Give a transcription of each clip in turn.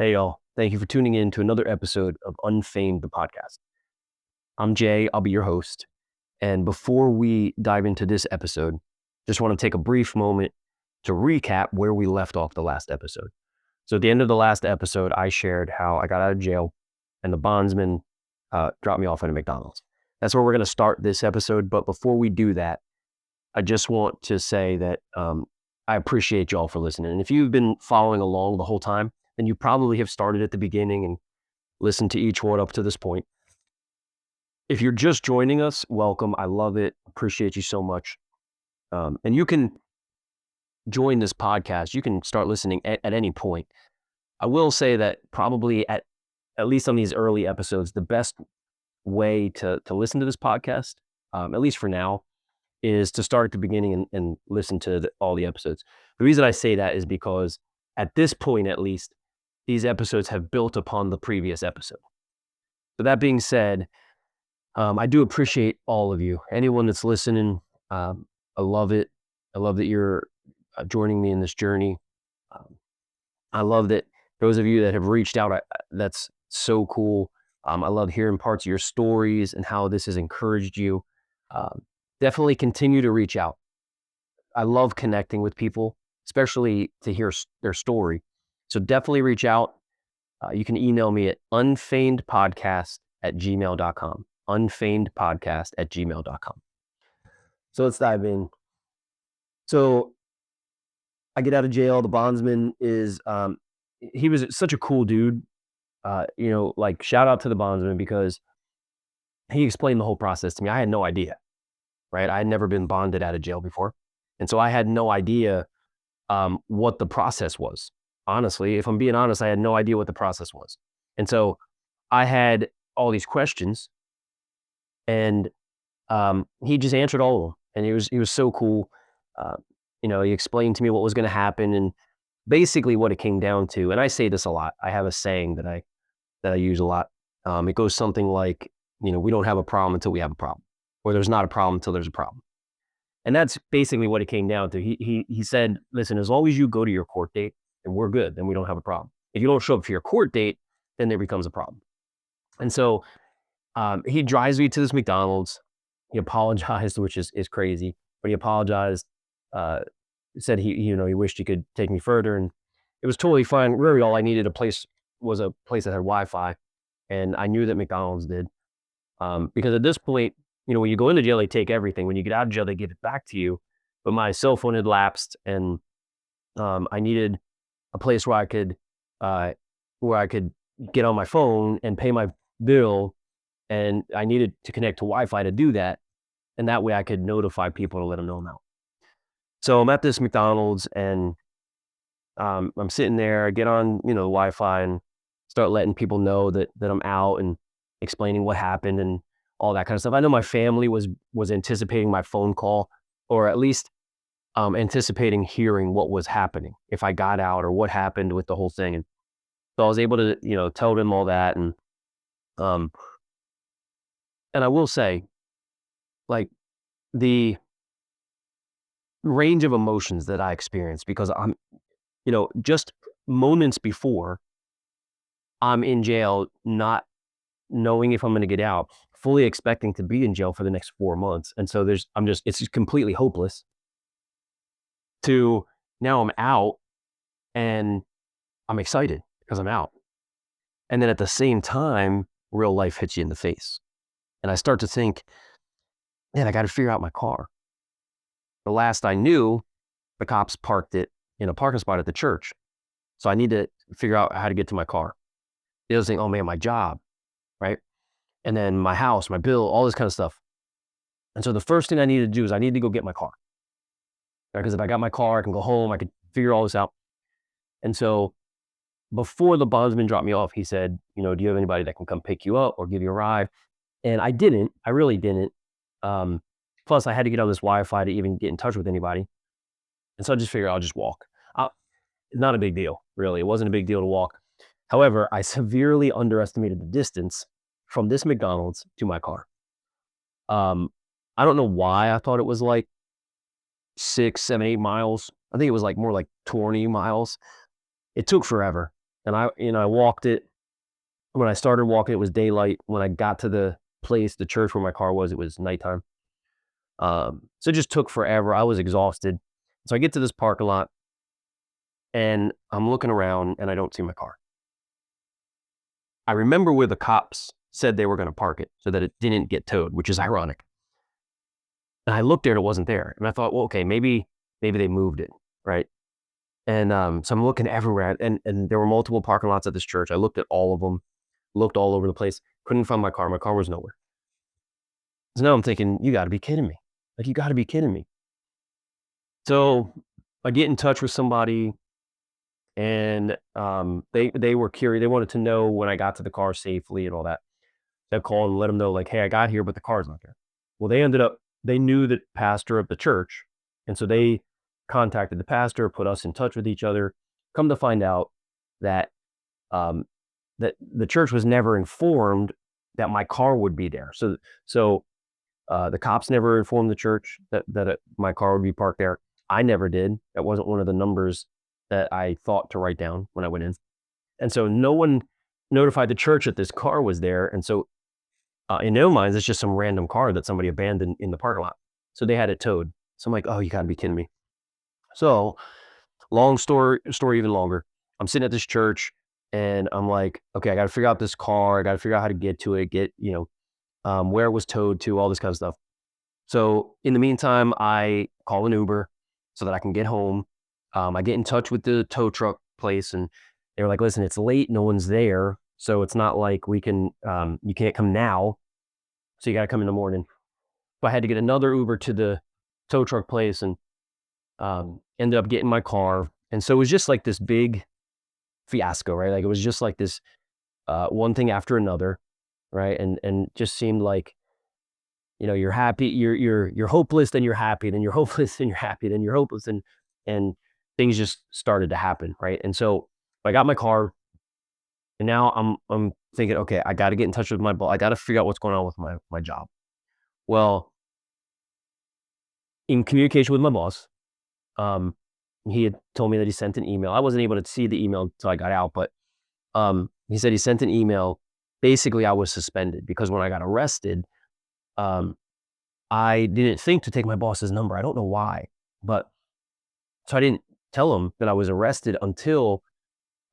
Hey, y'all. Thank you for tuning in to another episode of Unfamed, the podcast. I'm Jay. I'll be your host. And before we dive into this episode, just want to take a brief moment to recap where we left off the last episode. So at the end of the last episode, I shared how I got out of jail and the bondsman dropped me off at a McDonald's. That's where we're going to start this episode. But before we do that, I just want to say that I appreciate y'all for listening. And if you've been following along the whole time, then you probably have started at the beginning and listened to each one up to this point. If you're just joining us, welcome. I love it. Appreciate you so much. And you can join this podcast. You can start listening at any point. I will say that probably at least on these early episodes, the best way to listen to this podcast, at least for now, is to start at the beginning and listen to all the episodes. The reason I say that is because at this point, at least, these episodes have built upon the previous episode. So that being said, I do appreciate all of you. Anyone that's listening, I love it. I love that you're joining me in this journey. I love that those of you that have reached out, that's so cool. I love hearing parts of your stories and how this has encouraged you. Definitely continue to reach out. I love connecting with people, especially to hear their story. So definitely reach out. You can email me at unfeignedpodcast@gmail.com. Unfeignedpodcast@gmail.com. So let's dive in. So I get out of jail. The bondsman is, he was such a cool dude. Like shout out to the bondsman because he explained the whole process to me. I had no idea, right? I had never been bonded out of jail before. And so I had no idea what the process was. Honestly, if I'm being honest, I had no idea what the process was. And so I had all these questions and he just answered all of them. And he was so cool. He explained to me what was going to happen and basically what it came down to. And I say this a lot. I have a saying that I use a lot. It goes something like, we don't have a problem until we have a problem, or there's not a problem until there's a problem. And that's basically what it came down to. He said, listen, as long as you go to your court date, then we're good. Then we don't have a problem. If you don't show up for your court date, then there becomes a problem. And so he drives me to this McDonald's. He apologized, which is crazy, but he apologized. Said he wished he could take me further, and it was totally fine. Really, all I needed was a place that had Wi-Fi, and I knew that McDonald's did. Because at this point, when you go into jail, they take everything. When you get out of jail, they give it back to you. But my cell phone had lapsed, and I needed a place where I could get on my phone and pay my bill, and I needed to connect to Wi-Fi to do that, and that way I could notify people to let them know I'm out. So I'm at this McDonald's, and I'm sitting there. I get on Wi-Fi and start letting people know that I'm out and explaining what happened and all that kind of stuff. I know my family was anticipating my phone call, or at least anticipating hearing what was happening, if I got out or what happened with the whole thing. And so I was able to, tell them all that. And I will say, like, the range of emotions that I experienced, because I'm, just moments before I'm in jail, not knowing if I'm going to get out, fully expecting to be in jail for the next 4 months. And so it's just completely hopeless, to now I'm out and I'm excited because I'm out. And then at the same time, real life hits you in the face. And I start to think, man, I got to figure out my car. The last I knew, the cops parked it in a parking spot at the church. So I need to figure out how to get to my car. The other thing, oh man, my job, right? And then my house, my bill, all this kind of stuff. And so the first thing I need to do is I need to go get my car. Because if I got my car, I can go home, I could figure all this out. And so before the bondsman dropped me off, he said, do you have anybody that can come pick you up or give you a ride? And I didn't. I really didn't. Plus, I had to get on this Wi-Fi to even get in touch with anybody. And so I just figured I'll just walk. Not a big deal, really. It wasn't a big deal to walk. However, I severely underestimated the distance from this McDonald's to my car. I don't know why I thought it was like 6, 7, 8 miles. I think it was like more like 20 miles. It took forever. And I walked it. When I started walking, it was daylight. When I got to the place, the church where my car was, it was nighttime. So it just took forever. I was exhausted. So I get to this parking lot and I'm looking around and I don't see my car. I remember where the cops said they were going to park it so that it didn't get towed, which is ironic. And I looked there and it wasn't there. And I thought, well, okay, maybe they moved it, right? And so I'm looking everywhere, and there were multiple parking lots at this church. I looked at all of them, looked all over the place, couldn't find my car. My car was nowhere. So now I'm thinking, you got to be kidding me! Like you got to be kidding me! So I get in touch with somebody, and they were curious. They wanted to know when I got to the car safely and all that. I called and let them know, like, hey, I got here, but the car's not there. Well, they knew the pastor of the church, and so they contacted the pastor, put us in touch with each other. Come to find out that um, that the church was never informed that my car would be there. So the cops never informed the church that my car would be parked there. I never did. That wasn't one of the numbers that I thought to write down when I went in. And so no one notified the church that this car was there. And so in their minds, it's just some random car that somebody abandoned in the parking lot. So they had it towed. So I'm like, oh, you gotta be kidding me. So long story even longer. I'm sitting at this church and I'm like, okay, I got to figure out this car. I got to figure out how to get to it, where it was towed to, all this kind of stuff. So in the meantime, I call an Uber so that I can get home. I get in touch with the tow truck place and they were like, listen, it's late. No one's there. So it's not like you can't come now. So you got to come in the morning. But I had to get another Uber to the tow truck place and ended up getting my car. And so it was just like this big fiasco, right? Like it was just like this one thing after another, right? And just seemed like, you're happy, you're hopeless, then you're happy, then you're hopeless, then you're happy, then you're hopeless, and things just started to happen, right? And so I got my car, and now I'm thinking, okay, I got to get in touch with my boss. I got to figure out what's going on with my job. Well, in communication with my boss, um, he had told me that he sent an email. I wasn't able to see the email until I got out, but he said he sent an email. Basically, I was suspended because when I got arrested, um, I didn't think to take my boss's number. I don't know why, but so I didn't tell him that I was arrested until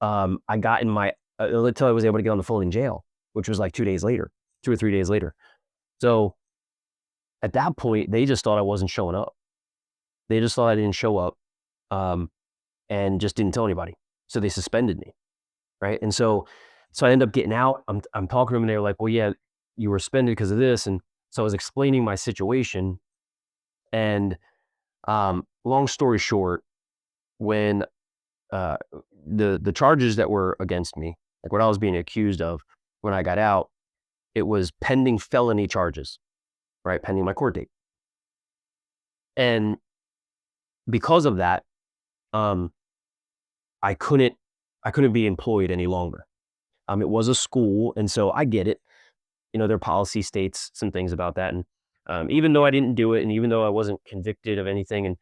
I got in my until I was able to get on the phone in jail, which was like 2 days later, 2 or 3 days later. So at that point, they just thought I wasn't showing up. They just thought I didn't show up, um, and just didn't tell anybody. So they suspended me, right? And so I end up getting out. I'm talking to them, and they were like, "Well, yeah, you were suspended because of this." And so I was explaining my situation. And long story short, when uh, the charges that were against me, like what I was being accused of, when I got out, it was pending felony charges, right? Pending my court date. And because of that, um, I couldn't be employed any longer. It was a school, and so I get it. Their policy states some things about that, and even though I didn't do it, and even though I wasn't convicted of anything,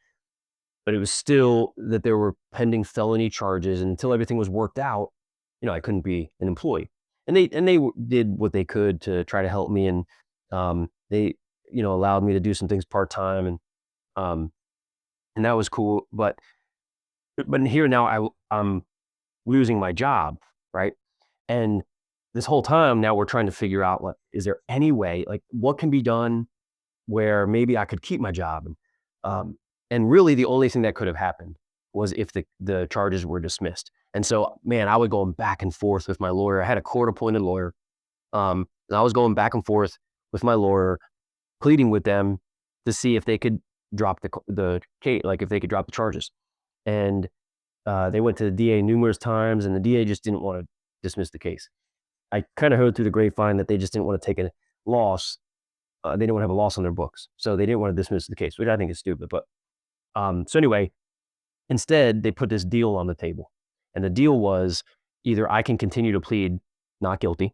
but it was still that there were pending felony charges, and until everything was worked out, I couldn't be an employee. And they did what they could to try to help me, and they allowed me to do some things part time, um, and that was cool. But here now I'm losing my job, right? And this whole time now we're trying to figure out, like, is there any way, like, what can be done where maybe I could keep my job? And really the only thing that could have happened was if the charges were dismissed. And so, man, I was going back and forth with my lawyer. I had a court appointed lawyer. And I was going back and forth with my lawyer, pleading with them to see if they could drop the case, like if they could drop the charges. And they went to the DA numerous times, and the DA just didn't want to dismiss the case. I kind of heard through the grapevine that they just didn't want to take a loss. They didn't want to have a loss on their books. So they didn't want to dismiss the case, which I think is stupid. But so anyway, instead, they put this deal on the table. And the deal was either I can continue to plead not guilty,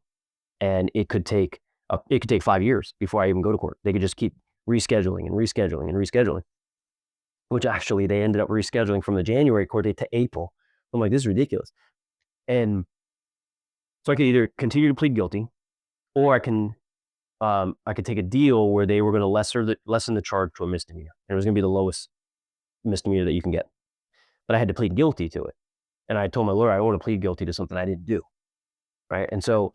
and it could take 5 years before I even go to court. They could just keep rescheduling and rescheduling and rescheduling, which actually they ended up rescheduling from the January court date to April. I'm like, this is ridiculous. And so I could either continue to plead guilty, or I could take a deal where they were going to lessen the charge to a misdemeanor, and it was going to be the lowest misdemeanor that you can get. But I had to plead guilty to it, and I told my lawyer I want to plead guilty to something I didn't do, right? And so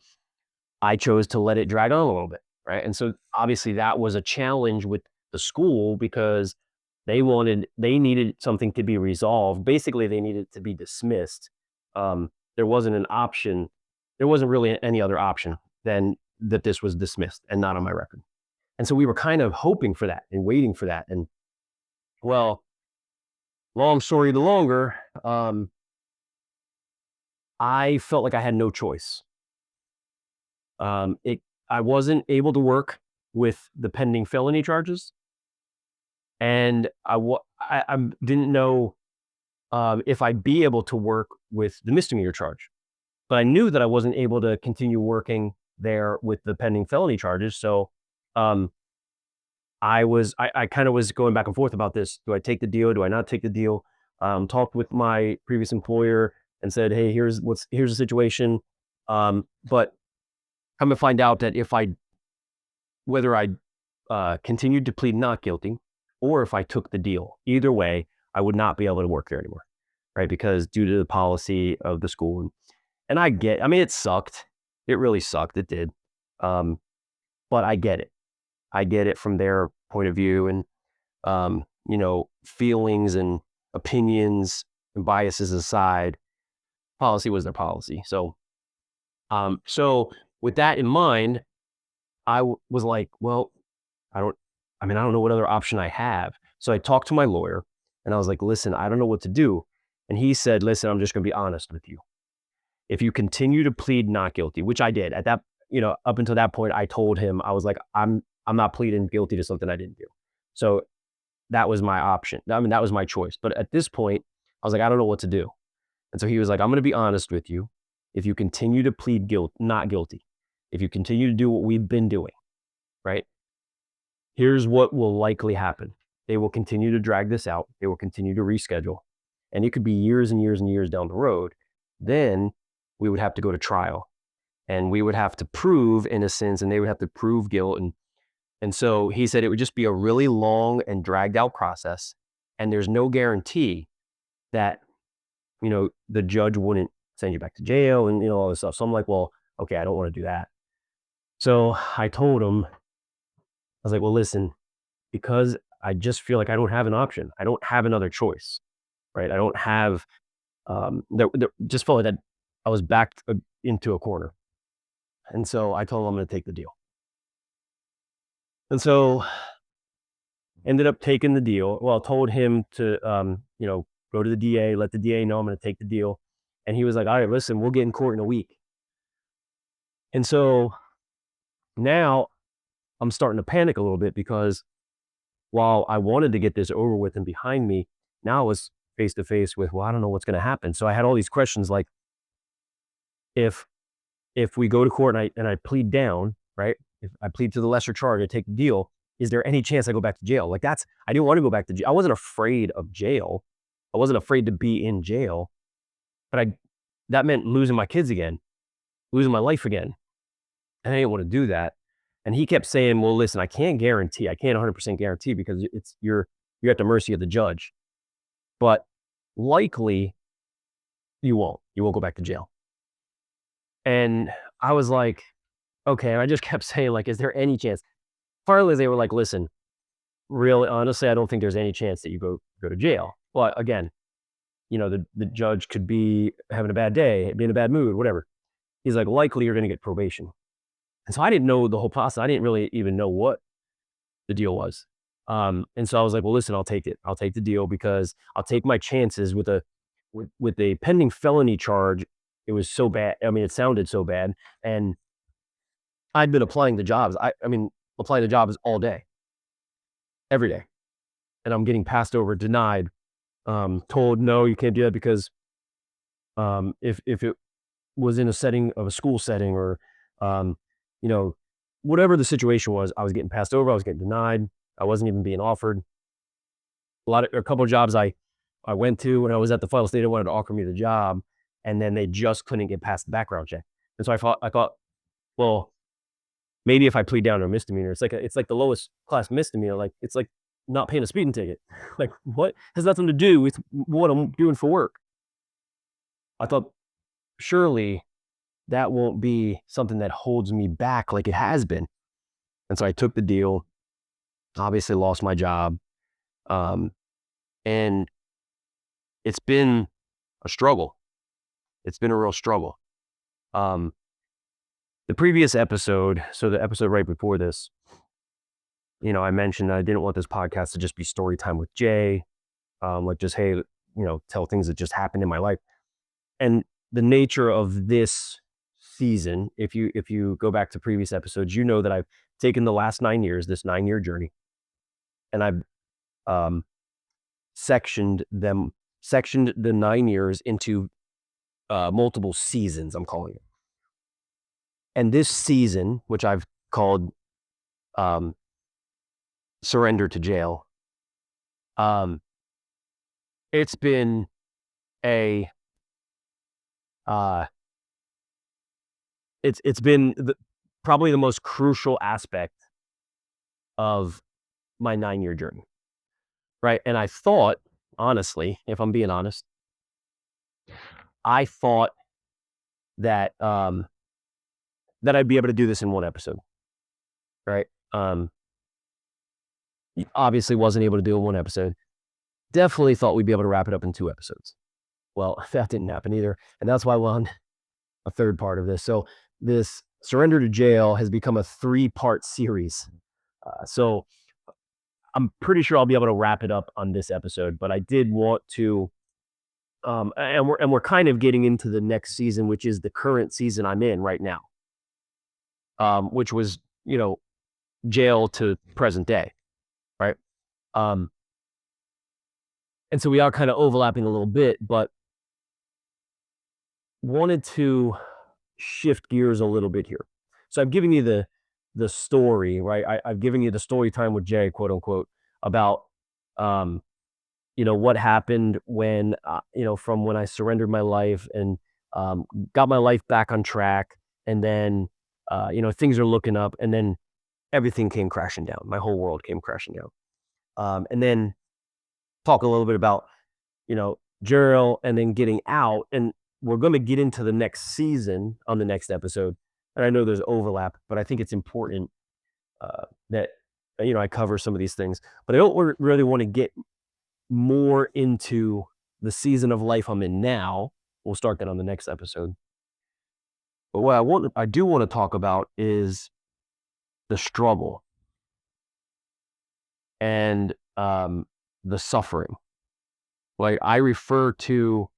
I chose to let it drag on a little bit, right? And so obviously that was a challenge with the school because they needed something to be resolved. Basically, they needed to be dismissed. There wasn't an option. There wasn't really any other option than that this was dismissed and not on my record. And so we were kind of hoping for that and waiting for that. And well, long story the longer, I felt like I had no choice. I wasn't able to work with the pending felony charges, and I didn't know if I'd be able to work with the misdemeanor charge. But I knew that I wasn't able to continue working there with the pending felony charges. So I kind of was going back and forth about this. Do I take the deal? Do I not take the deal? Talked with my previous employer and said, hey, here's the situation. But come to find out that whether I continued to plead not guilty or if I took the deal, either way, I would not be able to work there anymore, right? Because due to the policy of the school. And I mean, it sucked. It really sucked. It did. But I get it. I get it from their point of view, and, feelings and opinions and biases aside, policy was their policy. So with that in mind, I was like, well, I don't know what other option I have. So I talked to my lawyer and I was like, listen, I don't know what to do. And he said, listen, I'm just going to be honest with you. If you continue to plead not guilty, which I did at that, up until that point, I told him, I was like, I'm not pleading guilty to something I didn't do. So that was my option. I mean, that was my choice. But at this point, I was like, I don't know what to do. And so he was like, I'm going to be honest with you. If you continue to plead not guilty, if you continue to do what we've been doing, right? Here's what will likely happen. They will continue to drag this out. They will continue to reschedule. And it could be years and years and years down the road. Then we would have to go to trial. And we would have to prove innocence, and they would have to prove guilt. And so he said it would just be a really long and dragged out process. And there's no guarantee that, the judge wouldn't send you back to jail and, all this stuff. So I'm like, well, okay, I don't want to do that. So I told him, I was like, well, listen, because I just feel like I don't have an option. I don't have another choice, right? I don't have, just felt like that I was backed into a corner. And so I told him I'm going to take the deal. And so ended up taking the deal. Well, I told him to, go to the DA, let the DA know I'm going to take the deal. And he was like, all right, listen, we'll get in court in a week. And so now I'm starting to panic a little bit because while I wanted to get this over with and behind me, now I was face to face with, well, I don't know what's going to happen. So I had all these questions like, if we go to court and I plead down, right? If I plead to the lesser charge, I take the deal, is there any chance I go back to jail? Like I didn't want to go back to jail. I wasn't afraid of jail. I wasn't afraid to be in jail, but that meant losing my kids again, losing my life again. And I didn't want to do that. And he kept saying, well, listen, I can't 100% guarantee because you're at the mercy of the judge, but likely you won't go back to jail. And I was like, okay. And I just kept saying, like, is there any chance? Finally, they were like, listen, really, honestly, I don't think there's any chance that you go to jail. Well, again, the judge could be having a bad day, be in a bad mood, whatever. He's like, likely you're going to get probation. And so I didn't know the whole process. I didn't really even know what the deal was. And so I was like, well, listen, I'll take it. I'll take the deal because I'll take my chances with a pending felony charge. It was so bad. I mean, it sounded so bad. And I'd been applying the jobs. Applying the jobs all day, every day. And I'm getting passed over, denied, told, no, you can't do that because if it was in a school setting or, whatever the situation was, I was getting passed over. I was getting denied. I wasn't even being offered. A couple of jobs I went to when I was at the final state, they wanted to offer me the job. and then they just couldn't get past the background check. And so I thought, well, maybe if I plead down to a misdemeanor, it's like the lowest class misdemeanor. Like it's like not paying a speeding ticket. Like what has nothing to do with what I'm doing for work. I thought surely that won't be something that holds me back like it has been. And so I took the deal, obviously lost my job. And it's been a struggle. It's been a real struggle. The previous episode, so the episode right before this, I mentioned that I didn't want this podcast to just be story time with Jay. Like just, hey, tell things that just happened in my life. And the nature of this season, if you go back to previous episodes, you know that I've taken the last 9 years, this 9-year journey, and I've sectioned the 9 years into multiple seasons, I'm calling it. And this season, which I've called Surrender to Jail, it's been it's been probably the most crucial aspect of my 9-year journey, right? And I thought, honestly, if I'm being honest, I thought that that I'd be able to do this in one episode, right? Obviously wasn't able to do it in one episode. Definitely thought we'd be able to wrap it up in 2 episodes. Well, that didn't happen either, and that's why I won a third part of this. So this Surrender to Jail has become a 3-part series. So I'm pretty sure I'll be able to wrap it up on this episode, but I did want to, and we're kind of getting into the next season, which is the current season I'm in right now, which was, jail to present day, right? And so we are kind of overlapping a little bit, but wanted to shift gears a little bit here. So I've given you the story, right? I've given you the story time with Jay, quote unquote, about what happened when from when I surrendered my life and got my life back on track, and then things are looking up, and then everything came crashing down. My whole world came crashing down. And then talk a little bit about jail and then getting out, and we're going to get into the next season on the next episode. And I know there's overlap, but I think it's important that I cover some of these things. But I don't really want to get more into the season of life I'm in now. We'll start that on the next episode. But what I do want to talk about is the struggle and the suffering. Like I refer to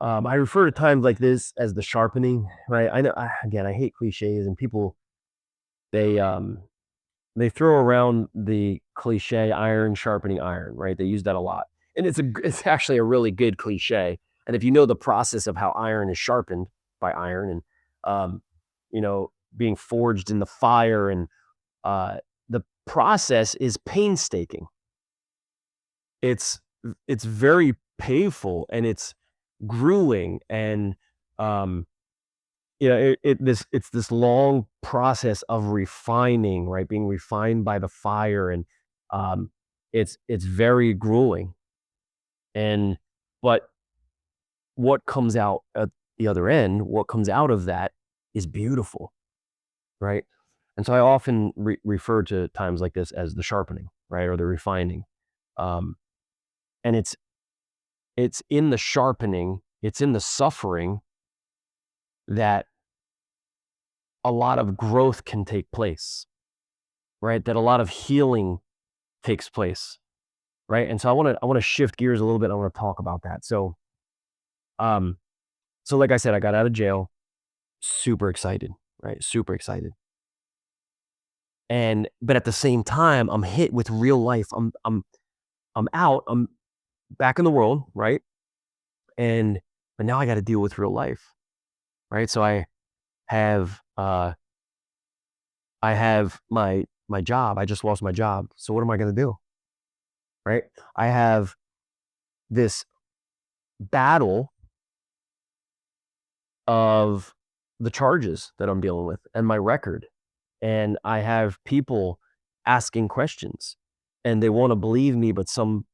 times like this as the sharpening, right? I know, I hate cliches, and people, they throw around the cliche iron sharpening iron, right? They use that a lot. And it's actually a really good cliche. And if you know the process of how iron is sharpened by iron and, being forged in the fire, and the process is painstaking. It's very painful, and it's grueling, and it's this long process of refining, right? Being refined by the fire, and it's very grueling. But what comes out at the other end, what comes out of that is beautiful, right? And so I often refer to times like this as the sharpening, right? Or the refining. And it's in the sharpening, it's in the suffering that a lot of growth can take place, right? That a lot of healing takes place, right? And so I want to shift gears a little bit. I want to talk about that. So like I said, I got out of jail, super excited, right? Super excited. But at the same time, I'm hit with real life. I'm out, I'm back in the world, right? But now I got to deal with real life, right? So I have my job. I just lost my job. So what am I going to do? Right? I have this battle of the charges that I'm dealing with and my record. And I have people asking questions and they want to believe me, but some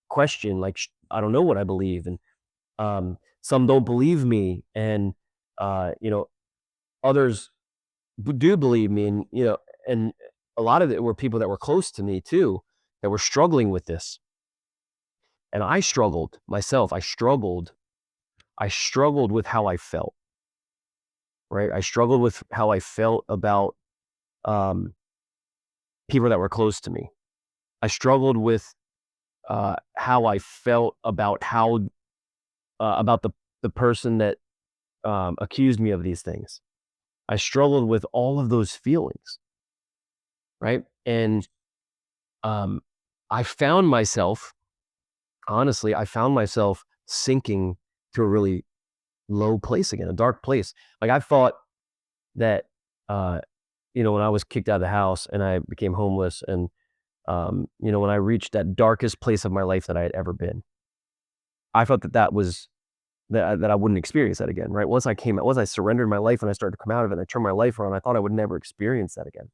question like I don't know what I believe, and some don't believe me, and you know, others do believe me, and and a lot of it were people that were close to me too that were struggling with this, and I struggled myself. I struggled with how I felt. Right, I struggled with how I felt about um, people that were close to me. I struggled with how I felt about about the person that accused me of these things. I struggled with all of those feelings, right? And um, I found myself, honestly, I found myself sinking to a really low place again, a dark place. Like I thought that, uh, when I was kicked out of the house and I became homeless, and when I reached that darkest place of my life that I had ever been, I thought that was that I wouldn't experience that again, right? Once I surrendered my life and I started to come out of it and I turned my life around, I thought I would never experience that again.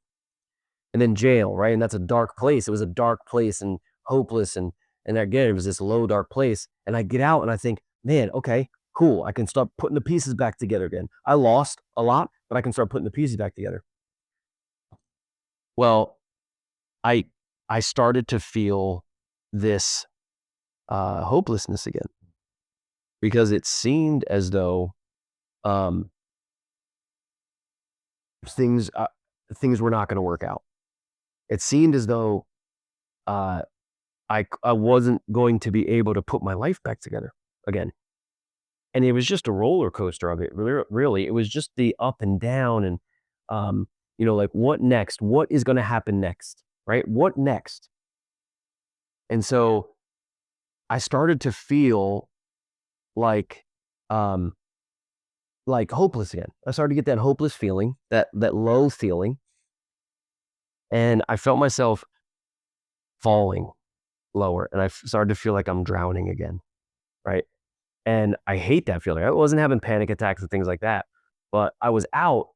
And then jail, right? And that's a dark place. It was a dark place and hopeless, and again, it was this low, dark place. And I get out and I think, man, okay, cool. I can start putting the pieces back together again. I lost a lot, but I can start putting the pieces back together. Well, I I started to feel this hopelessness again, because it seemed as though um, things uh, things were not going to work out. It seemed as though uh, I wasn't going to be able to put my life back together again, and it was just a roller coaster of it. Really, it was just the up and down, and like what next? What is going to happen next? Right? What next? And so I started to feel like um, hopeless again. I started to get that hopeless feeling, that low feeling, and I felt myself falling lower, and I started to feel like I'm drowning again, right? And I hate that feeling. I wasn't having panic attacks and things like that, but I was out,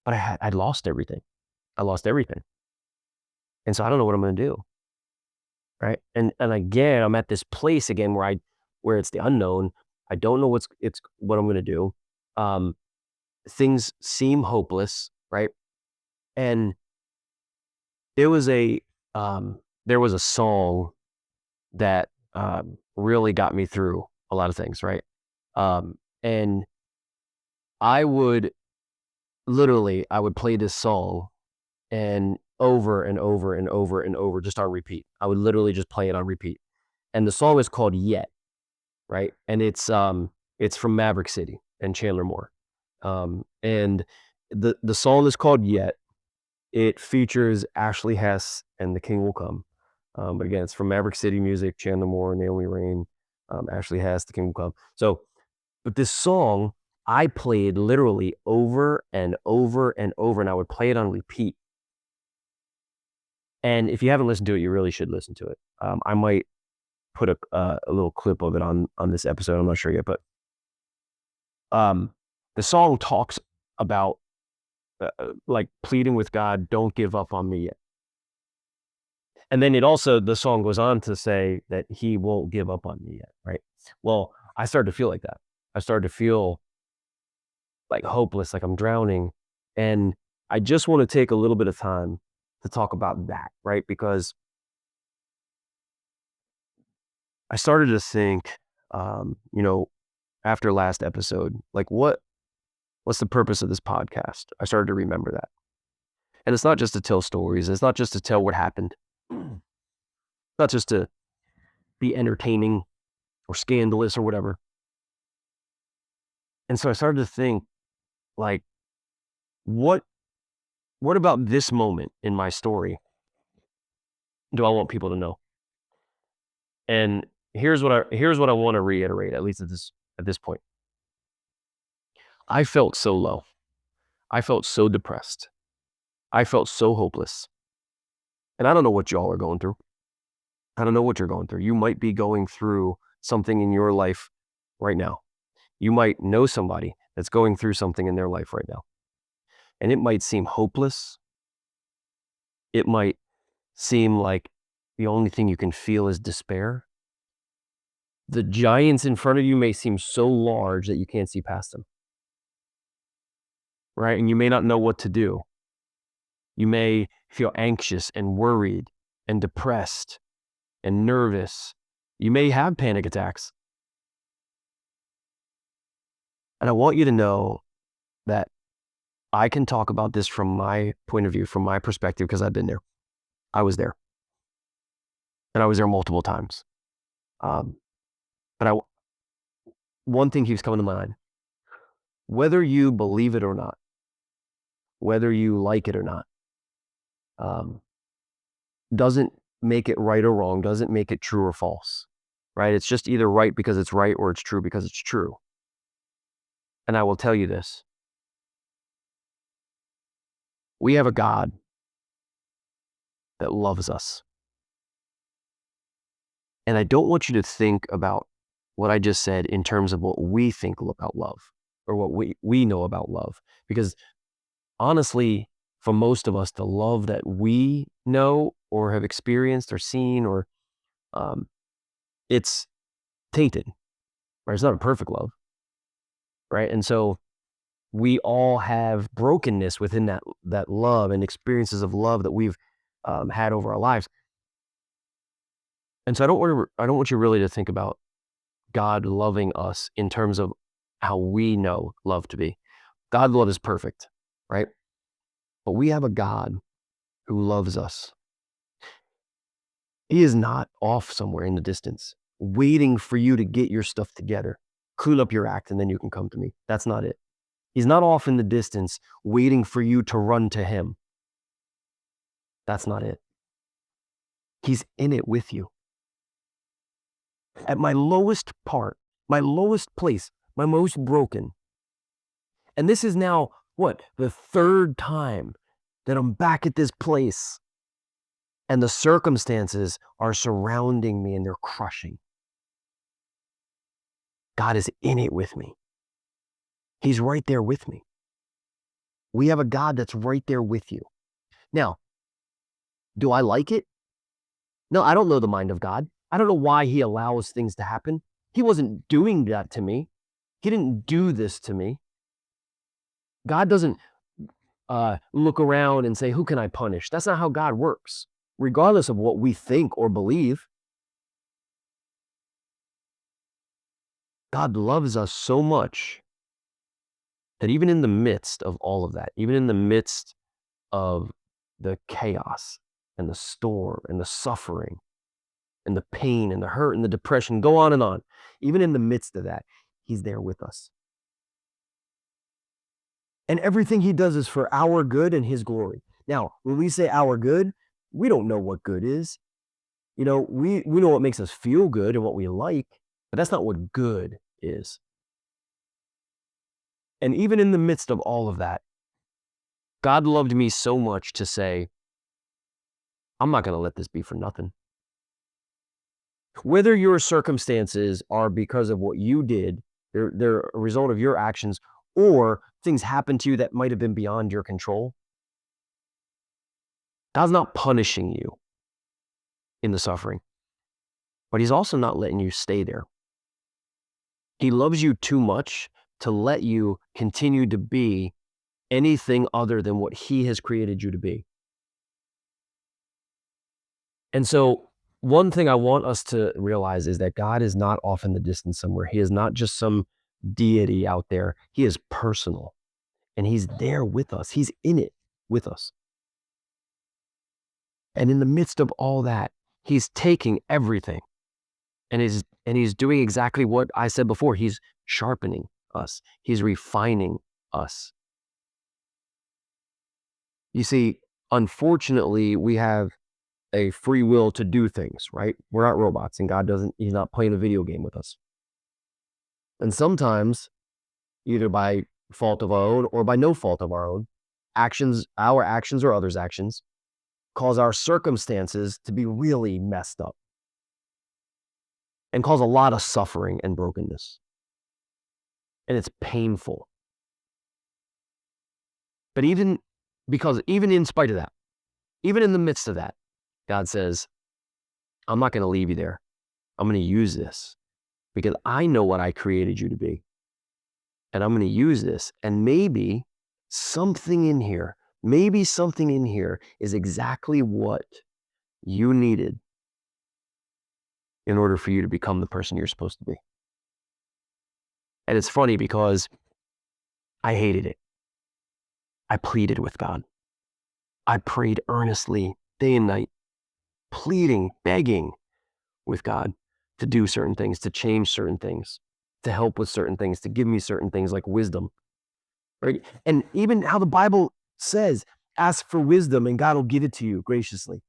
but I'd lost everything. I lost everything, and so I don't know what I'm gonna do, right? And again, I'm at this place again where it's the unknown. I don't know what I'm gonna do. Um, Things seem hopeless, right? And there was a there was a song that really got me through a lot of things, right? And I would I would play this song and over and over and over and over, just on repeat. I would literally just play it on repeat. And the song is called Yet, right? And it's from Maverick City and Chandler Moore. And the song is called Yet. It features Ashley Hess and The King Will Come. But again, it's from Maverick City Music, Chandler Moore, Naomi Rain, Ashley Hess, The King Will Come. So, but this song I played literally over and over and over, and I would play it on repeat. And if you haven't listened to it, you really should listen to it. I might put a little clip of it on this episode. I'm not sure yet, but the song talks about like pleading with God, don't give up on me yet. And then the song goes on to say that he won't give up on me yet, right? Well, I started to feel like that. I started to feel like hopeless, like I'm drowning. And I just want to take a little bit of time to talk about that, right? Because I started to think, after last episode, like what's the purpose of this podcast? I started to remember that. And it's not just to tell stories. It's not just to tell what happened. It's not just to be entertaining or scandalous or whatever. And so I started to think, like, what about this moment in my story do I want people to know? And here's what I want to reiterate, at least at this point. I felt so low. I felt so depressed. I felt so hopeless. And I don't know what y'all are going through. I don't know what you're going through. You might be going through something in your life right now. You might know somebody that's going through something in their life right now, and it might seem hopeless. It might seem like the only thing you can feel is despair. The giants in front of you may seem so large that you can't see past them, right? And you may not know what to do. You may feel anxious and worried and depressed and nervous. You may have panic attacks. And I want you to know that I can talk about this from my point of view, from my perspective, because I've been there. I was there. And I was there multiple times. Um, but one thing keeps coming to mind. Whether you believe it or not, whether you like it or not, doesn't make it right or wrong, doesn't make it true or false, right? It's just either right because it's right or it's true because it's true. And I will tell you this. We have a God that loves us. And I don't want you to think about what I just said in terms of what we think about love or what we know about love. Because honestly, for most of us, the love that we know or have experienced or seen or it's tainted, right? It's not a perfect love, right? And so we all have brokenness within that love and experiences of love that we've had over our lives. And so I don't want you really to think about God loving us in terms of how we know love to be. God's love is perfect, right? But we have a God who loves us. He is not off somewhere in the distance, waiting for you to get your stuff together, clean up your act, and then you can come to me. That's not it. He's not off in the distance, waiting for you to run to him. That's not it. He's in it with you. At my lowest part, my lowest place, my most broken. And this is now, what, the third time that I'm back at this place. And the circumstances are surrounding me and they're crushing. God is in it with me. He's right there with me. We have a God that's right there with you. Now, do I like it? No, I don't know the mind of God. I don't know why he allows things to happen. He wasn't doing that to me. He didn't do this to me. God doesn't look around and say, who can I punish? That's not how God works, regardless of what we think or believe. God loves us so much that even in the midst of all of that, even in the midst of the chaos and the storm and the suffering and the pain and the hurt and the depression, go on, even in the midst of that, he's there with us. And everything he does is for our good and his glory. Now, when we say our good, we don't know what good is. You know, we know what makes us feel good and what we like, but that's not what good is. And even in the midst of all of that, God loved me so much to say, I'm not going to let this be for nothing. Whether your circumstances are because of what you did, they're a result of your actions, or things happen to you that might have been beyond your control, God's not punishing you in the suffering, but he's also not letting you stay there. He loves you too much to let you continue to be anything other than what he has created you to be. And so one thing I want us to realize is that God is not off in the distance somewhere. He is not just some deity out there. He is personal, and he's there with us. He's in it with us. And in the midst of all that, he's taking everything and he's doing exactly what I said before. He's sharpening us. He's refining us. You see, unfortunately, we have a free will to do things, right? We're not robots, and he's not playing a video game with us. And sometimes, either by fault of our own or by no fault of our own, our actions or others' actions, cause our circumstances to be really messed up and cause a lot of suffering and brokenness. and it's painful. But even in spite of that, even in the midst of that, God says, I'm not going to leave you there. I'm going to use this because I know what I created you to be. And I'm going to use this. And maybe something in here is exactly what you needed in order for you to become the person you're supposed to be. And it's funny because I hated it. I pleaded with God. I prayed earnestly day and night, pleading, begging with God to do certain things, to change certain things, to help with certain things, to give me certain things like wisdom, right? And even how the Bible says, ask for wisdom and God will give it to you graciously.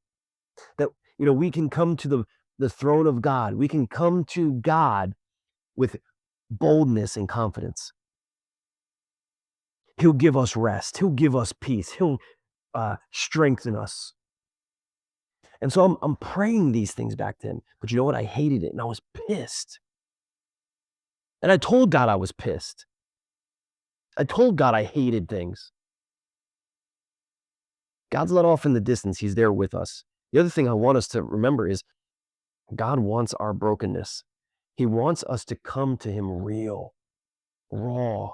That, we can come to the throne of God. We can come to God with boldness and confidence. He'll give us rest. He'll give us peace. He'll strengthen us. And so I'm praying these things back to him. But you know what? I hated it and I was pissed. And I told God I was pissed. I told God I hated things. God's not off in the distance. He's there with us. The other thing I want us to remember is God wants our brokenness. He wants us to come to him real, raw.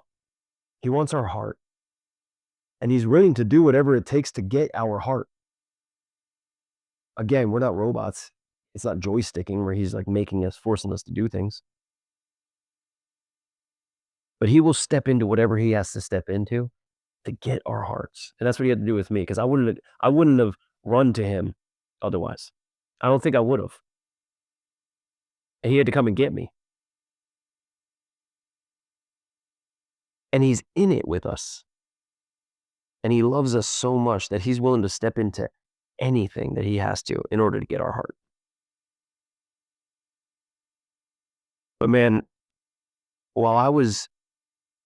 He wants our heart. And he's willing to do whatever it takes to get our heart. Again, we're not robots. It's not joysticking where he's like making us, forcing us to do things. But he will step into whatever he has to step into to get our hearts. And that's what he had to do with me, because I wouldn't have run to him otherwise. I don't think I would have. And he had to come and get me. And he's in it with us. And he loves us so much that he's willing to step into anything that he has to in order to get our heart. But man, while I was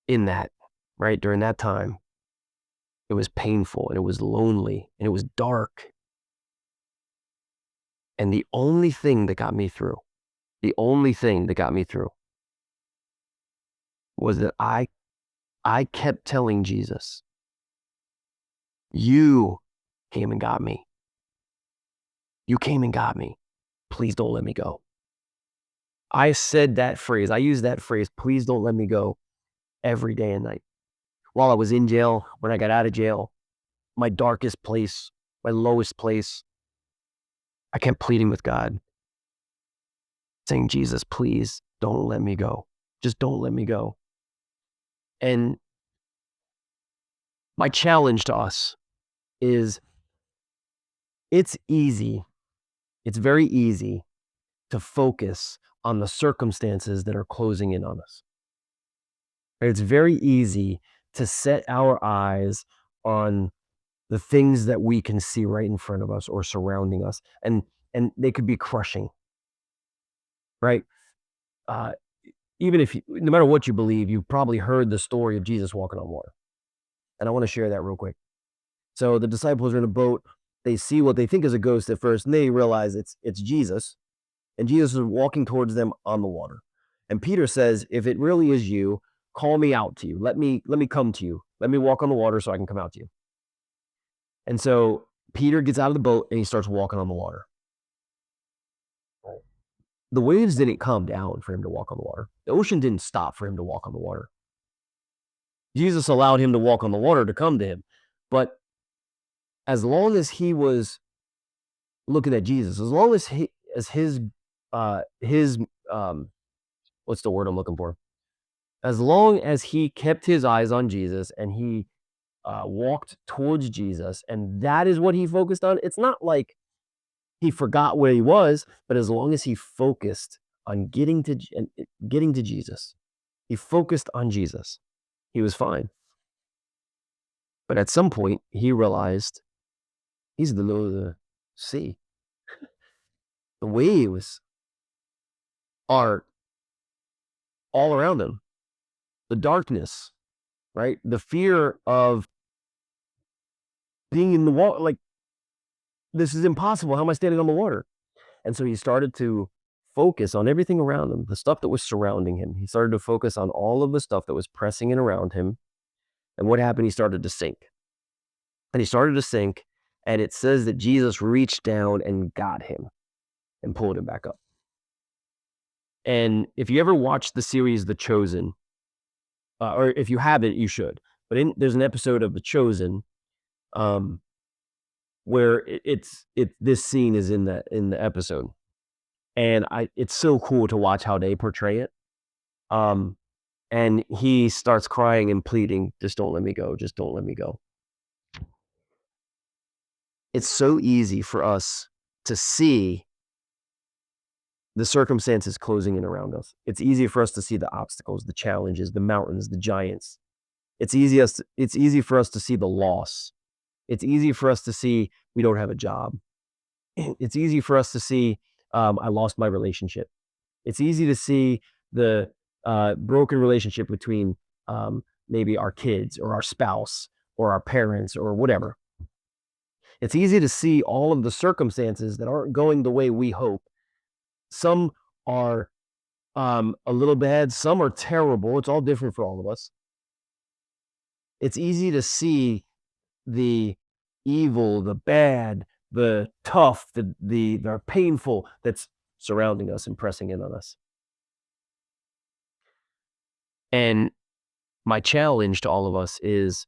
in that, right, during that time, it was painful and it was lonely and it was dark. And the only thing that got me through was that I kept telling Jesus, you came and got me. You came and got me. Please don't let me go. I said that phrase. I used that phrase, please don't let me go, every day and night. While I was in jail, when I got out of jail, my darkest place, my lowest place, I kept pleading with God, saying, Jesus, please don't let me go. Just don't let me go. And my challenge to us is it's very easy to focus on the circumstances that are closing in on us. It's very easy to set our eyes on the things that we can see right in front of us or surrounding us, and they could be crushing, right? Even if no matter what you believe, you've probably heard the story of Jesus walking on water. And I want to share that real quick. So the disciples are in a boat. They see what they think is a ghost at first, and they realize it's Jesus. And Jesus is walking towards them on the water. And Peter says, if it really is you, call me out to you. Let me come to you. Let me walk on the water so I can come out to you. And so Peter gets out of the boat and he starts walking on the water. The waves didn't calm down for him to walk on the water. The ocean didn't stop for him to walk on the water. Jesus allowed him to walk on the water to come to him. But as long as he was looking at Jesus, as long as his what's the word I'm looking for? As long as he kept his eyes on Jesus and he walked towards Jesus, and that is what he focused on. It's not like he forgot where he was, but as long as he focused on getting to Jesus, he focused on Jesus, he was fine. But at some point, he realized he's in the middle of the sea. The waves are all around him. The darkness, right? The fear of being in the water, like, this is impossible. How am I standing on the water? And so he started to focus on everything around him, the stuff that was surrounding him. He started to focus on all of the stuff that was pressing in around him. And what happened? He started to sink. And he started to sink. And it says that Jesus reached down and got him and pulled him back up. And if you ever watched the series The Chosen, or if you haven't, you should. But there's an episode of The Chosen where this scene is in the episode, and it's so cool to watch how they portray it. And he starts crying and pleading, "Just don't let me go. Just don't let me go." It's so easy for us to see the circumstances closing in around us. It's easy for us to see the obstacles, the challenges, the mountains, the giants. It's easy for us to see the loss. It's easy for us to see we don't have a job. It's easy for us to see I lost my relationship. It's easy to see the broken relationship between maybe our kids or our spouse or our parents or whatever. It's easy to see all of the circumstances that aren't going the way we hope. Some are a little bad, some are terrible. It's all different for all of us. It's easy to see the evil, the bad, the tough, the painful that's surrounding us and pressing in on us. And my challenge to all of us is,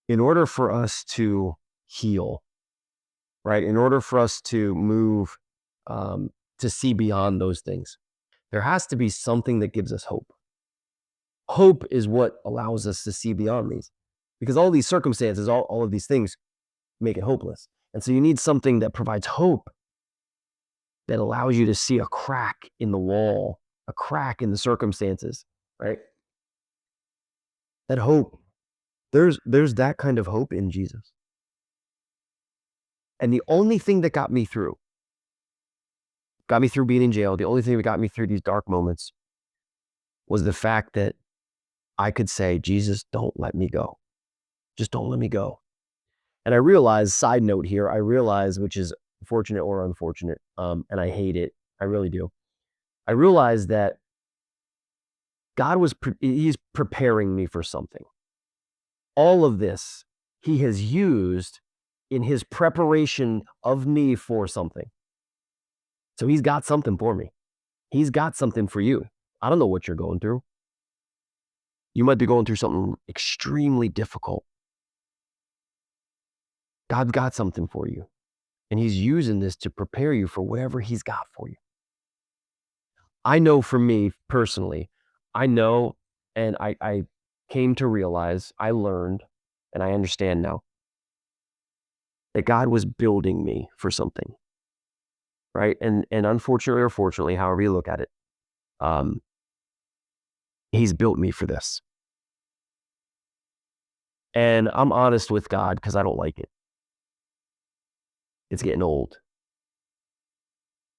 in order for us to heal, right? In order for us to move, to see beyond those things, there has to be something that gives us hope. Hope is what allows us to see beyond these, because all these circumstances, all of these things make it hopeless. And so you need something that provides hope, that allows you to see a crack in the wall, a crack in the circumstances, right? That hope, there's that kind of hope in Jesus. And the only thing that got me through being in jail, the only thing that got me through these dark moments was the fact that I could say, "Jesus, don't let me go. Just don't let me go." And I realize, side note here, which is fortunate or unfortunate, and I hate it, I really do. I realize that God he's preparing me for something. All of this he has used in his preparation of me for something. So he's got something for me. He's got something for you. I don't know what you're going through. You might be going through something extremely difficult. God's got something for you. And he's using this to prepare you for whatever he's got for you. I know for me personally, and I came to realize, I learned, and I understand now, that God was building me for something, right? And unfortunately or fortunately, however you look at it, he's built me for this. And I'm honest with God because I don't like it. It's getting old,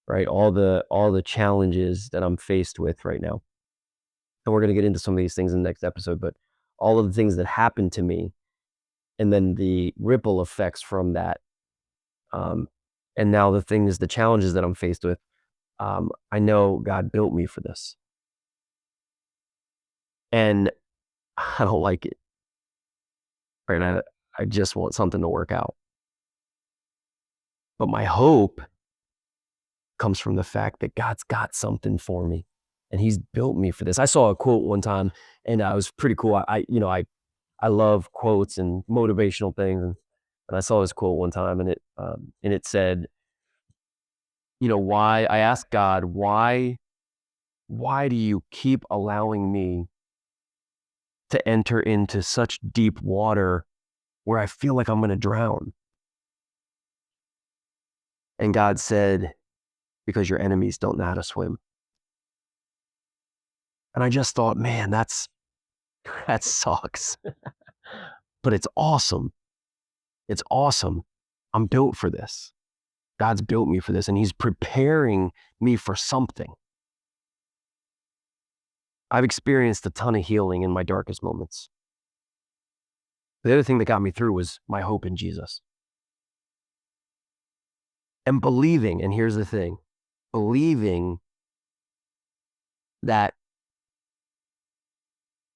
right? All the challenges that I'm faced with right now. And we're going to get into some of these things in the next episode, but all of the things that happened to me and then the ripple effects from that. And now the challenges that I'm faced with, I know God built me for this. And I don't like it. Right? I just want something to work out. But my hope comes from the fact that God's got something for me and he's built me for this. I saw a quote one time and it was pretty cool. I love quotes and motivational things. And I saw this quote one time and it said, why, I asked God, why do you keep allowing me to enter into such deep water where I feel like I'm going to drown? And God said, because your enemies don't know how to swim. And I just thought, man, that sucks. But it's awesome. It's awesome. I'm built for this. God's built me for this, and he's preparing me for something. I've experienced a ton of healing in my darkest moments. The other thing that got me through was my hope in Jesus. And believing, and here's the thing, believing that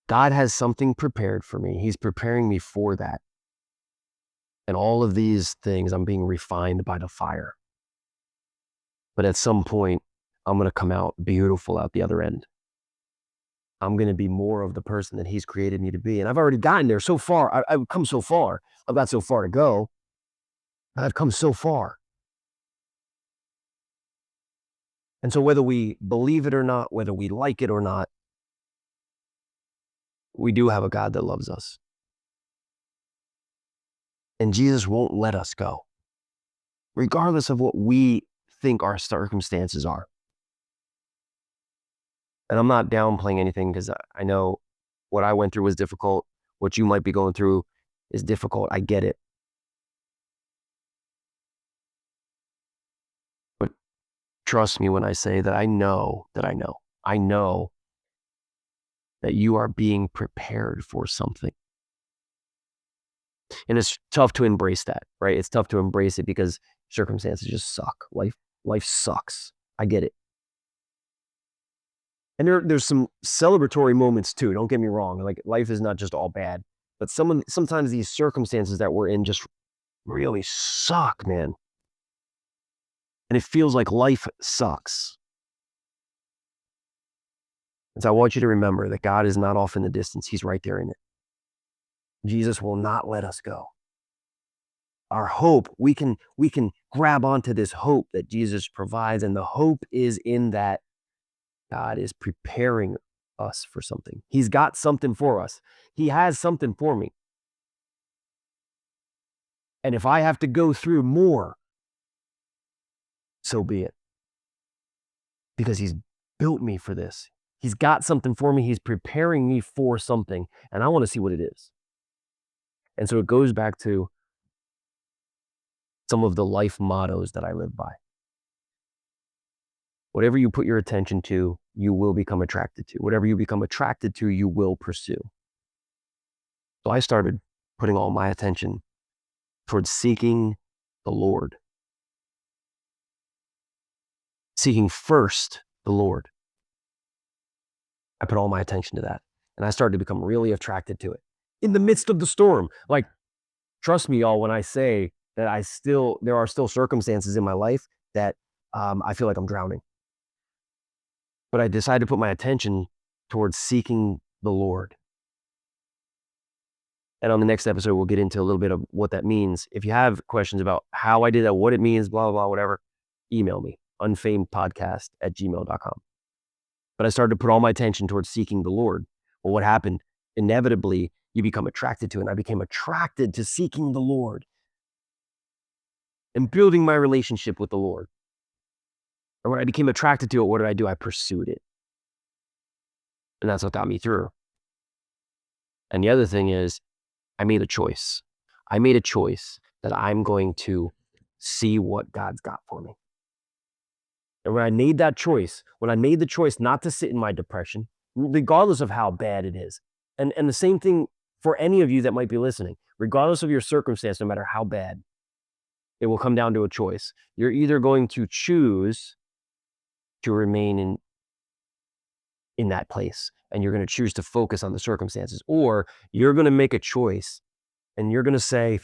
God has something prepared for me. He's preparing me for that. And all of these things, I'm being refined by the fire. But at some point, I'm going to come out beautiful out the other end. I'm going to be more of the person that he's created me to be. And I've already gotten there so far. I've come so far. I've got so far to go. I've come so far. And so whether we believe it or not, whether we like it or not, we do have a God that loves us. And Jesus won't let us go, regardless of what we think our circumstances are. And I'm not downplaying anything, because I know what I went through was difficult. What you might be going through is difficult. I get it. But trust me when I say that I know that you are being prepared for something. And it's tough to embrace that, right? It's tough to embrace it because circumstances just suck. Life sucks. I get it. And there's some celebratory moments too. Don't get me wrong. Like, life is not just all bad, but sometimes these circumstances that we're in just really suck, man. And it feels like life sucks. And so I want you to remember that God is not off in the distance. He's right there in it. Jesus will not let us go. Our hope, we can grab onto this hope that Jesus provides, and the hope is in that God is preparing us for something. He's got something for us. He has something for me. And if I have to go through more, so be it. Because he's built me for this. He's got something for me. He's preparing me for something, and I want to see what it is. And so it goes back to some of the life mottos that I live by. Whatever you put your attention to, you will become attracted to. Whatever you become attracted to, you will pursue. So I started putting all my attention towards seeking the Lord. Seeking first the Lord. I put all my attention to that. And I started to become really attracted to it. In the midst of the storm. Like, trust me, y'all, when I say that there are still circumstances in my life that I feel like I'm drowning. But I decided to put my attention towards seeking the Lord. And on the next episode, we'll get into a little bit of what that means. If you have questions about how I did that, what it means, blah, blah, blah, whatever, email me, unfamedpodcast@gmail.com. But I started to put all my attention towards seeking the Lord. Well, what happened? Inevitably, you become attracted to it. And I became attracted to seeking the Lord and building my relationship with the Lord. And when I became attracted to it, what did I do? I pursued it. And that's what got me through. And the other thing is, I made a choice. I made a choice that I'm going to see what God's got for me. And when I made that choice, when I made the choice not to sit in my depression, regardless of how bad it is, and the same thing for any of you that might be listening, regardless of your circumstance, no matter how bad, it will come down to a choice. You're either going to choose to remain in that place, and you're going to choose to focus on the circumstances, or you're going to make a choice and you're going to say,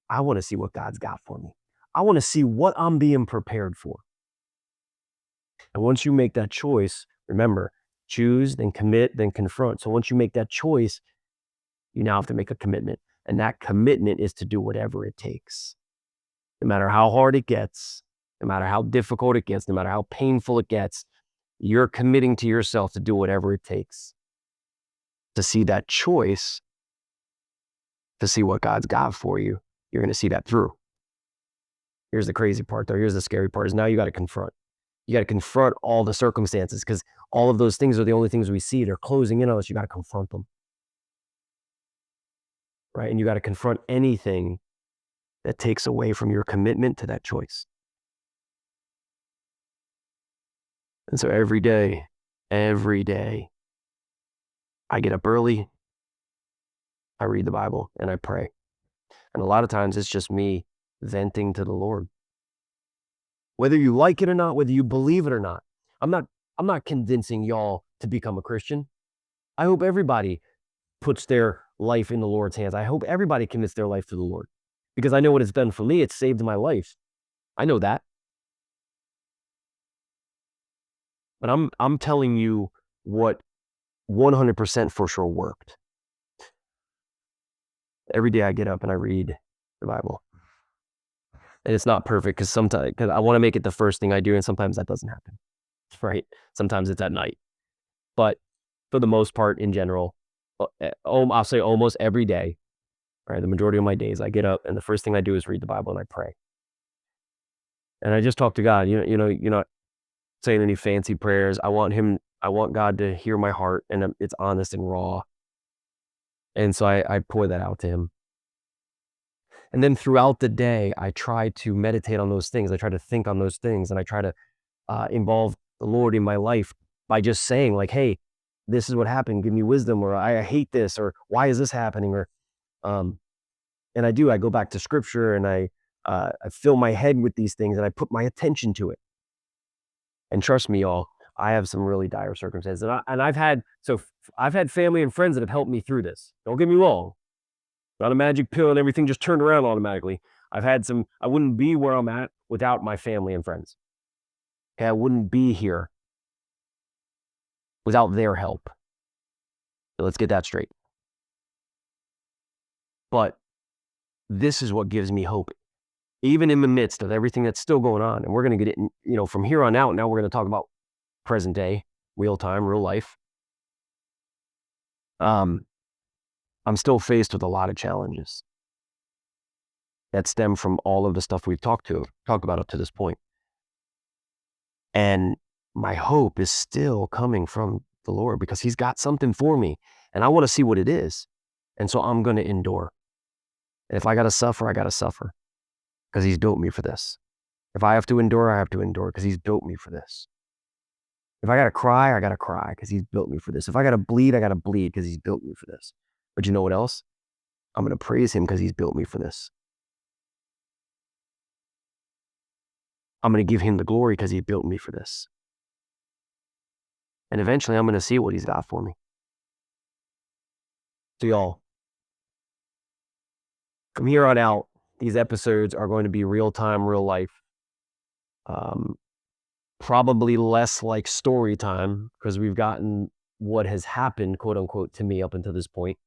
I want to see what God's got for me. I want to see what I'm being prepared for. And once you make that choice, remember, choose, then commit, then confront. So once you make that choice, you now have to make a commitment. And that commitment is to do whatever it takes. No matter how hard it gets, no matter how difficult it gets, no matter how painful it gets, you're committing to yourself to do whatever it takes to see that choice, to see what God's got for you. You're going to see that through. Here's the crazy part, though. Here's the scary part, is now you got to confront. You got to confront all the circumstances, because all of those things are the only things we see. They're closing in on us. You got to confront them. Right? And you got to confront anything that takes away from your commitment to that choice. And so every day, I get up early, I read the Bible, and I pray. And a lot of times it's just me venting to the Lord. Whether you like it or not, whether you believe it or not. I'm not convincing y'all to become a Christian. I hope everybody puts their life in the Lord's hands. I hope everybody commits their life to the Lord, because I know what it's done for me. It's saved my life. I know that. But I'm telling you what 100% for sure worked. Every day I get up and I read the Bible. And it's not perfect because I want to make it the first thing I do, and sometimes that doesn't happen. Right? Sometimes it's at night. But for the most part, in general, I'll say almost every day, right? The majority of my days, I get up and the first thing I do is read the Bible and I pray. And I just talk to God. You're not saying any fancy prayers. I want God to hear my heart, and it's honest and raw. And so I pour that out to him. And then throughout the day, I try to meditate on those things. I try to think on those things, and I try to involve the Lord in my life by just saying, like, hey, this is what happened. Give me wisdom, or I hate this, or why is this happening? Or, and I go back to scripture, and I fill my head with these things, and I put my attention to it. And trust me, y'all, I have some really dire circumstances, and I've had family and friends that have helped me through this. Don't get me wrong. Not a magic pill and everything just turned around automatically. I wouldn't be where I'm at without my family and friends. Okay, I wouldn't be here without their help. So let's get that straight. But this is what gives me hope, even in the midst of everything that's still going on. And we're going to get it, from here on out. Now we're going to talk about present day, real time, real life. I'm still faced with a lot of challenges that stem from all of the stuff we've talked about up to this point. And my hope is still coming from the Lord, because he's got something for me and I want to see what it is. And so I'm going to endure. And if I got to suffer, I got to suffer, because he's built me for this. If I have to endure, I have to endure, because he's built me for this. If I got to cry, I got to cry, because he's built me for this. If I got to bleed, I got to bleed, because he's built me for this. But you know what else? I'm going to praise him because he's built me for this. I'm going to give him the glory because he built me for this. And eventually I'm going to see what he's got for me. So y'all, from here on out, these episodes are going to be real time, real life. Probably less like story time, because we've gotten what has happened, quote unquote, to me up until this point.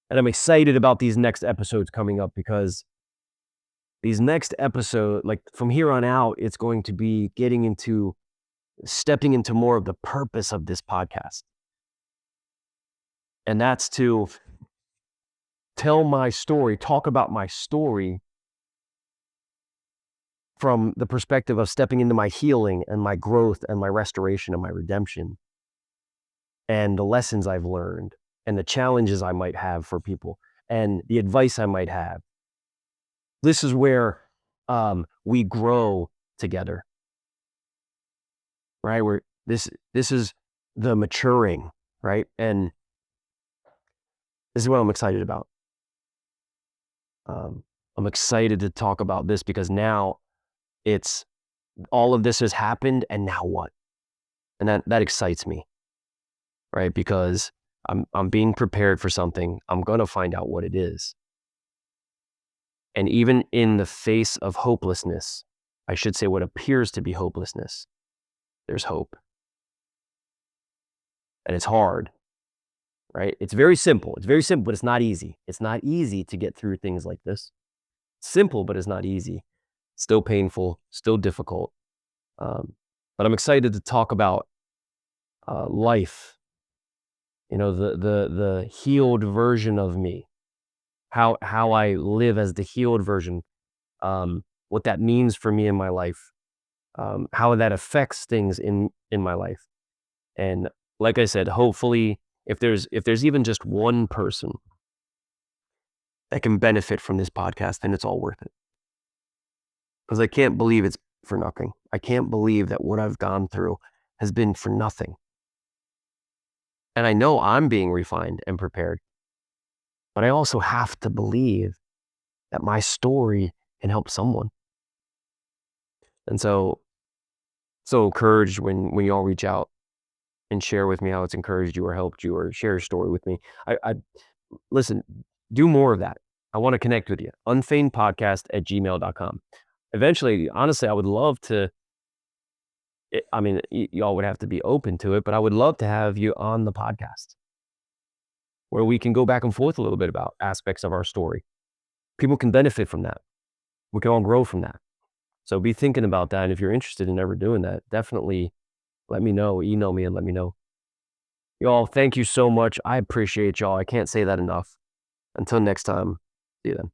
And I'm excited about these next episodes coming up, because these next episodes, like from here on out, it's going to be stepping into more of the purpose of this podcast. And that's to tell my story, talk about my story from the perspective of stepping into my healing and my growth and my restoration and my redemption, and the lessons I've learned and the challenges I might have for people and the advice I might have. This is where we grow together, right? This is the maturing, right? And this is what I'm excited about. I'm excited to talk about this, because now it's all of this has happened, and now what? And that excites me, right? Because I'm being prepared for something. I'm going to find out what it is. And even in the face of hopelessness, I should say what appears to be hopelessness, there's hope. And it's hard, right? It's very simple. It's very simple, but it's not easy. It's not easy to get through things like this. It's simple, but it's not easy. Still painful, still difficult. But I'm excited to talk about life. The healed version of me. How I live as the healed version. What that means for me in my life. How that affects things in my life. And like I said, hopefully, if there's even just one person that can benefit from this podcast, then it's all worth it. Because I can't believe it's for nothing. I can't believe that what I've gone through has been for nothing. And I know I'm being refined and prepared. But I also have to believe that my story can help someone. And so encouraged when y'all reach out and share with me how it's encouraged you or helped you or share a story with me. I listen, do more of that. I want to connect with you. Unfeignedpodcast@gmail.com. Eventually, honestly, I would love to. I mean, y'all would have to be open to it, but I would love to have you on the podcast where we can go back and forth a little bit about aspects of our story. People can benefit from that. We can all grow from that. So be thinking about that. And if you're interested in ever doing that, definitely let me know. Email me and let me know. Y'all, thank you so much. I appreciate y'all. I can't say that enough. Until next time, see you then.